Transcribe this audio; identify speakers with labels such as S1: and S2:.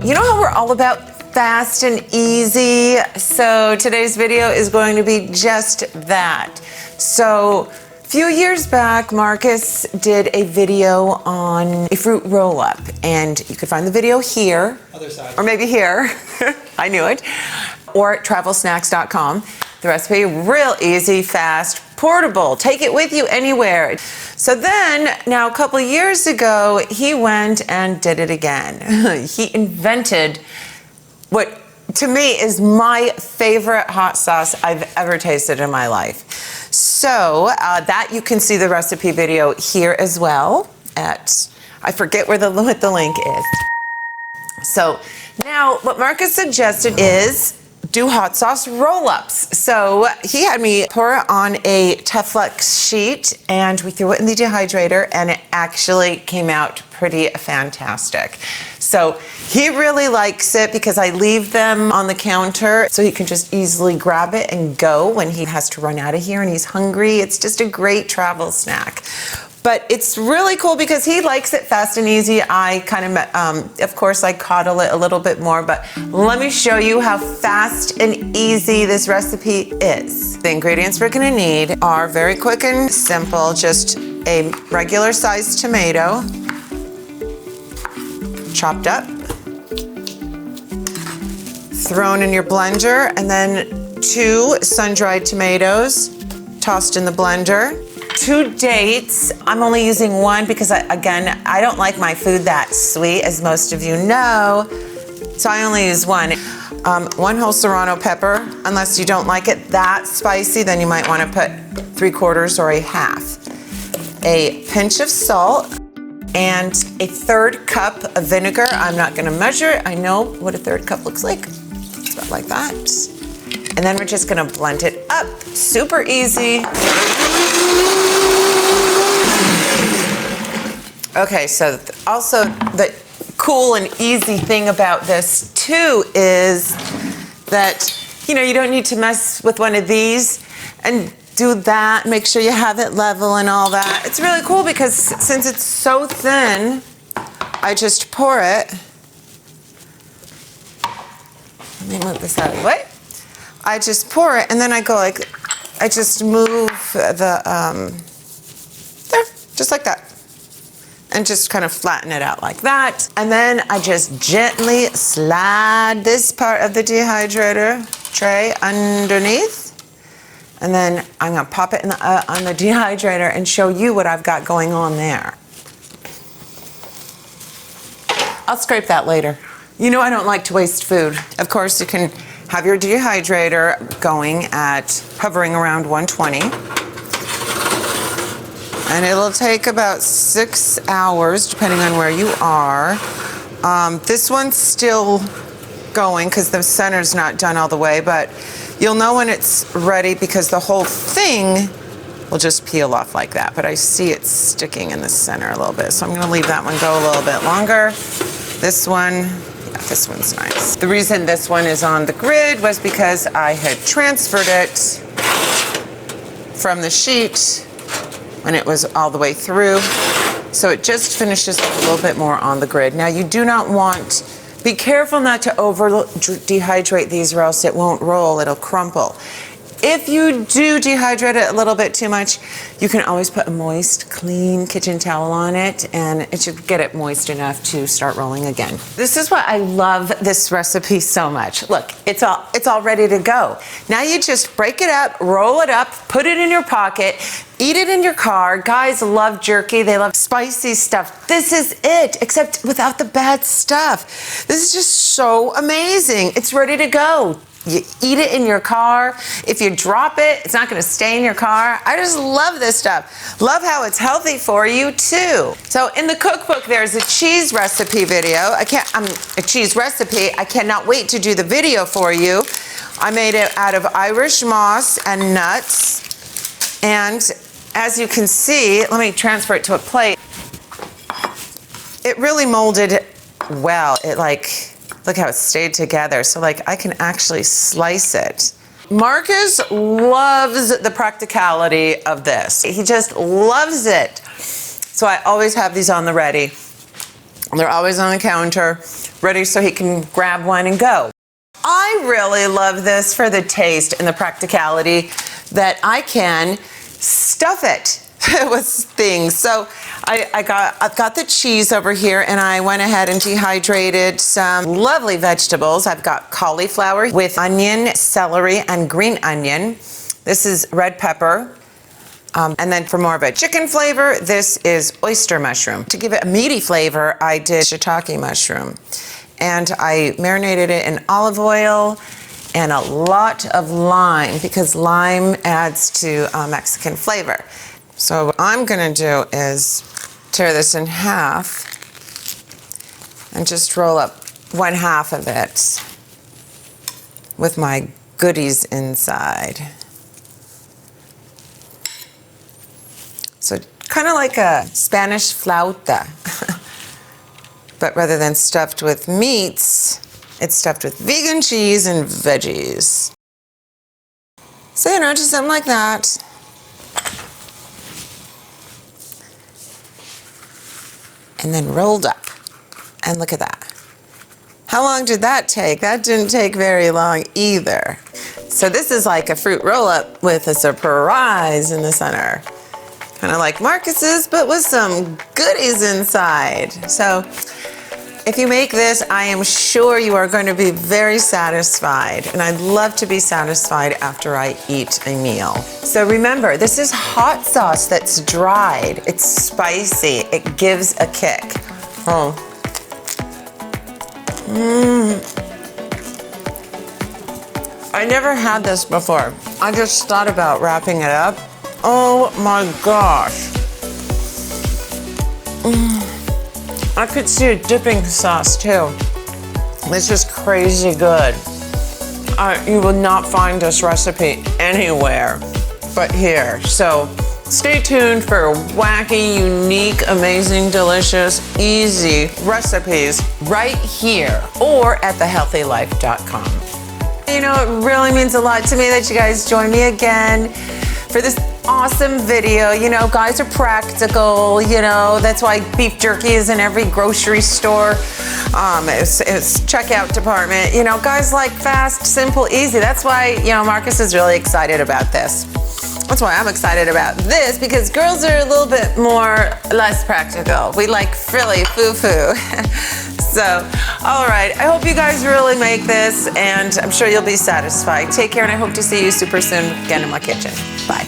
S1: You know how we're all about fast and easy? So today's video is going to be just that. So a few years back, Marcus did a video on a fruit roll-up, and you could find the video here,
S2: other side,
S1: or maybe here, I knew it, or at travelsnacks.com. The recipe, real easy, fast, portable, take it with you anywhere. So then, now a couple years ago, he went and did it again. He invented what to me is my favorite hot sauce I've ever tasted in my life. So that you can see the recipe video here as well at, I forget what the link is. So now what Marcus suggested is do hot sauce roll-ups. So he had me pour it on a Teflon sheet and we threw it in the dehydrator and it actually came out pretty fantastic. So he really likes it because I leave them on the counter so he can just easily grab it and go when he has to run out of here and he's hungry. It's just a great travel snack. But it's really cool because he likes it fast and easy. I kind of course, I coddle it a little bit more, but let me show you how fast and easy this recipe is. The ingredients we're gonna need are very quick and simple, just a regular sized tomato, chopped up, thrown in your blender, and then 2 sun-dried tomatoes tossed in the blender. 2 dates. I'm only using 1 because I don't like my food that sweet, as most of you know. So I only use 1. 1 whole serrano pepper. Unless you don't like it that spicy, then you might want to put 3/4 or a half. A pinch of salt and a 1/3 cup of vinegar. I'm not going to measure it. I know what a 1/3 cup looks like. It's about like that. And then we're just going to blend it up. Super easy. Okay, so also the cool and easy thing about this too is that, you know, you don't need to mess with one of these and do that, make sure you have it level and all that. It's really cool because since it's so thin, I just pour it. Let me move this out of the way. I just pour it and then I go like, I just move the, there, just like that. And just kind of flatten it out like that. And then I just gently slide this part of the dehydrator tray underneath. And then I'm gonna pop it in on the dehydrator and show you what I've got going on there. I'll scrape that later. You know I don't like to waste food. Of course, you can have your dehydrator going at hovering around 120. And it'll take about 6 hours, depending on where you are. This one's still going because the center's not done all the way, but you'll know when it's ready because the whole thing will just peel off like that. But I see it sticking in the center a little bit, so I'm gonna leave that one go a little bit longer. This one, yeah, this one's nice. The reason this one is on the grid was because I had transferred it from the sheet when it was all the way through. So it just finishes a little bit more on the grid. Now you do not want, be careful not to over dehydrate these or else it won't roll, it'll crumple. If you do dehydrate it a little bit too much, you can always put a moist, clean kitchen towel on it and it should get it moist enough to start rolling again. This is why I love this recipe so much. Look, it's all ready to go. Now you just break it up, roll it up, put it in your pocket, eat it in your car. Guys love jerky, they love spicy stuff. This is it, except without the bad stuff. This is just so amazing. It's ready to go. You eat it in your car. If you drop it, it's not gonna stay in your car. I just love this stuff. Love how it's healthy for you too. So in the cookbook, there's a cheese recipe video. A cheese recipe. I cannot wait to do the video for you. I made it out of Irish moss and nuts. And as you can see, let me transfer it to a plate. It really molded well. Look how it stayed together. So like I can actually slice it. Marcus loves the practicality of this. He just loves it. So I always have these on the ready. They're always on the counter, ready so he can grab one and go. I really love this for the taste and the practicality that I can stuff it with things. So I've got the cheese over here, and I went ahead and dehydrated some lovely vegetables. I've got cauliflower with onion, celery, and green onion. This is red pepper. And then for more of a chicken flavor, this is oyster mushroom. To give it a meaty flavor, I did shiitake mushroom. And I marinated it in olive oil and a lot of lime, because lime adds to Mexican flavor. So what I'm gonna do is tear this in half and just roll up 1/2 of it with my goodies inside. So kind of like a Spanish flauta, but rather than stuffed with meats, it's stuffed with vegan cheese and veggies. So, you know, just something like that. And then rolled up. And look at that. How long did that take? That didn't take very long either. So this is like a fruit roll-up with a surprise in the center. Kind of like Marcus's, but with some goodies inside. So if you make this, I am sure you are going to be very satisfied. And I'd love to be satisfied after I eat a meal. So remember, this is hot sauce that's dried. It's spicy. It gives a kick. Oh. I never had this before. I just thought about wrapping it up. Oh my gosh. I could see a dipping sauce too. It's just crazy good. You will not find this recipe anywhere but here. So stay tuned for wacky, unique, amazing, delicious, easy recipes right here or at thehealthylife.com. You know, it really means a lot to me that you guys join me again for this awesome video. You know, guys are practical, you know, that's why beef jerky is in every grocery store. It's checkout department. You know, guys like fast, simple, easy. That's why, you know, Marcus is really excited about this. That's why I'm excited about this, because girls are a little bit less practical. We like frilly foo-foo. So, all right, I hope you guys really make this, and I'm sure you'll be satisfied. Take care, and I hope to see you super soon again in my kitchen. Bye.